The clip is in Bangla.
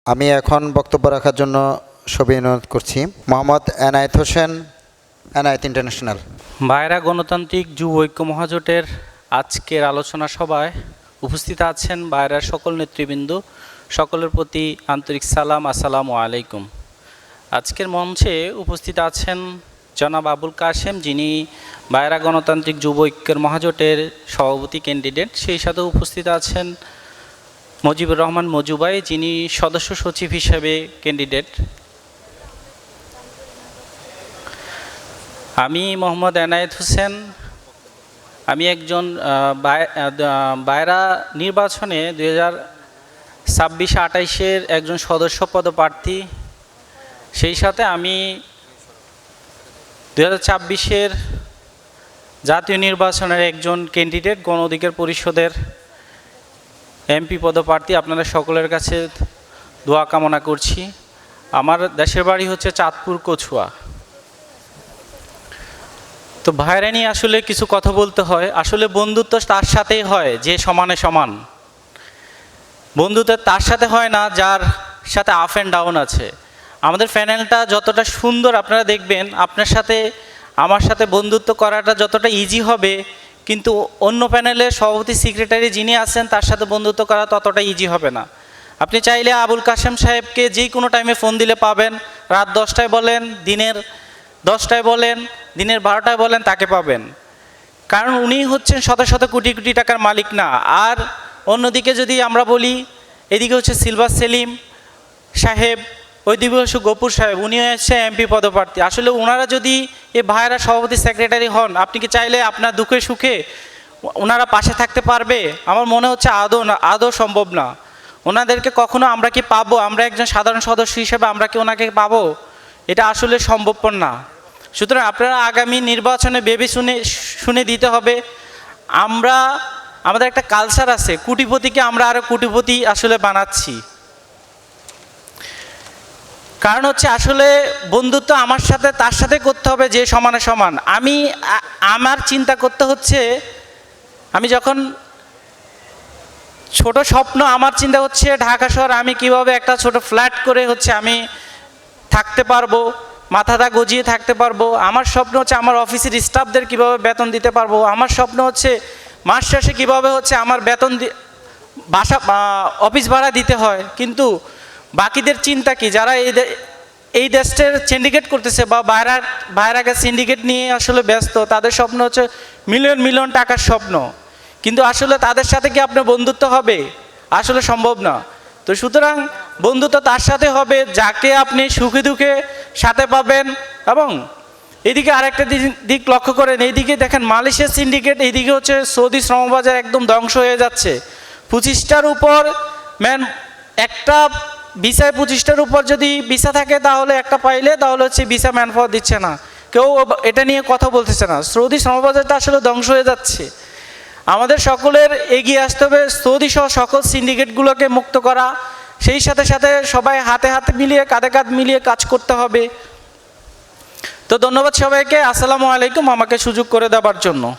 আমি এখন বক্তব্য রাখার জন্য সবাই অনুরোধ করছি মোহাম্মদ এনায়েত হোসেন, এনায়েত ইন্টারন্যাশনাল। ভাইরা গণতান্ত্রিক যুব ঐক্য মহাজোটের আজকের আলোচনা সভায় উপস্থিত আছেন ভাইরার সকল নেতৃবৃন্দ, সকলের প্রতি আন্তরিক সালাম, আসসালামু আলাইকুম। আজকের মঞ্চে উপস্থিত আছেন জনাব আবুল কাশেম, যিনি ভাইরা গণতান্ত্রিক যুব ঐক্যের মহাজোটের সভাপতি ক্যান্ডিডেট। সেই সাথে উপস্থিত আছেন মুজিবুর রহমান মজু ভাই, যিনি সদস্য সচিব হিসেবে ক্যান্ডিডেট। আমি মোহাম্মদ এনায়েত হোসেন, আমি একজন ভাইরা নির্বাচনে 2026-28-এর একজন সদস্য পদপ্রার্থী। সেই সাথে আমি 2024-এর জাতীয় নির্বাচনের একজন ক্যান্ডিডেট, গণ অধিকার পরিষদের এমপি পদপ্রার্থী। আপনাদের সকলের কাছে দোয়া কামনা করছি। আমার দেশের বাড়ি হচ্ছে চাঁদপুর, কচুয়া। তো ভাইরা নিয়ে আসলে কিছু কথা বলতে হয়। আসলে বন্ধুত্ব তার সাথেই হয় যে সমানে সমান। বন্ধুত্ব তার সাথে হয় না যার সাথে আপ অ্যান্ড ডাউন আছে। আমাদের প্যানেলটা যতটা সুন্দর আপনারা দেখবেন, আপনার সাথে আমার সাথে বন্ধুত্ব করাটা যতটা ইজি হবে, কিন্তু অন্য প্যানেলের সভাপতি সেক্রেটারি যিনি আছেন তার সাথে বন্ধুত্ব করা ততটা ইজি হবে না। আপনি চাইলে আবুল কাশেম সাহেবকে যে কোনো টাইমে ফোন দিলে পাবেন। রাত 10টায় বলেন, দিনের 10টায় বলেন, দিনের 12টায় বলেন, তাকে পাবেন। কারণ উনি হচ্ছেন শত শত কোটি কোটি টাকার মালিক না। আর অন্যদিকে যদি আমরা বলি, এদিকে হচ্ছে সিলভার সেলিম সাহেব, ওইদিকে হচ্ছে গফুর সাহেব, উনি হচ্ছে এমপি পদপ্রার্থী। আসলে ওনারা যদি এই ভাইয়েরা সভাপতি সেক্রেটারি হন, আপনি কি চাইলে আপনার দুঃখে সুখে ওনারা পাশে থাকতে পারবে? আমার মনে হচ্ছে আদৌ সম্ভব না। ওনাদেরকে কখনো আমরা কি পাবো? আমরা একজন সাধারণ সদস্য হিসেবে আমরা কি ওনাকে পাবো? এটা আসলে সম্ভবপর না। সুতরাং আপনারা আগামী নির্বাচনে ভেবে শুনে দিতে হবে। আমাদের একটা কালচার আছে, কোটিপতিকে আমরা আরও কোটিপতি আসলে বানাচ্ছি। কারণ হচ্ছে আসলে বন্ধুত্ব আমার সাথে তার সাথে করতে হবে যে সমানে সমান। আমার চিন্তা করতে হচ্ছে, আমি যখন ছোট স্বপ্ন, আমার চিন্তা হচ্ছে ঢাকা শহর আমি কিভাবে একটা ছোট ফ্ল্যাট করে হচ্ছে আমি থাকতে পারবো, মাথাটা গজিয়ে থাকতে পারবো। আমার স্বপ্ন হচ্ছে আমার অফিসের স্টাফদের কিভাবে বেতন দিতে পারবো। আমার স্বপ্ন হচ্ছে মাস শেষে কীভাবে হচ্ছে আমার বেতন অফিস ভাড়া দিতে হয়। কিন্তু বাকিদের চিন্তা কি? যারা এই দেশটার সিন্ডিকেট করতেছে বা বাইরে সিন্ডিকেট নিয়ে আসলে ব্যস্ত, তাদের স্বপ্ন হচ্ছে মিলিয়ন মিলিয়ন টাকার স্বপ্ন। কিন্তু আসলে তাদের সাথে কি আপনার বন্ধুত্ব হবে? আসলে সম্ভব না। তো সুতরাং বন্ধুত্ব তার সাথে হবে যাকে আপনি সুখে দুঃখে সাথে পাবেন। এবং এদিকে আরেকটা দিক লক্ষ্য করেন, এইদিকে দেখেন মালয়েশিয়ার সিন্ডিকেট, এইদিকে হচ্ছে সৌদি শ্রমবাজার একদম ধ্বংস হয়ে যাচ্ছে। 25টার উপর একটা ভিসায় 25টার উপর যদি ভিসা থাকে, তাহলে একটা পাইলে তাহলে হচ্ছে ভিসা ম্যান পাওয়ার দিচ্ছে না, কেউ এটা নিয়ে কথা বলতেছে না। সৌদি শ্রমবাজারটা আসলে ধ্বংস হয়ে যাচ্ছে। আমাদের সকলের এগিয়ে আসতে হবে সৌদি সহ সকল সিন্ডিকেটগুলোকে মুক্ত করা। সেই সাথে সাথে সবাই হাতে হাতে মিলিয়ে, কাঁধে কাঁধ মিলিয়ে কাজ করতে হবে। তো ধন্যবাদ সবাইকে। আসসালামু আলাইকুম, আমাকে সুযোগ করে দেওয়ার জন্য।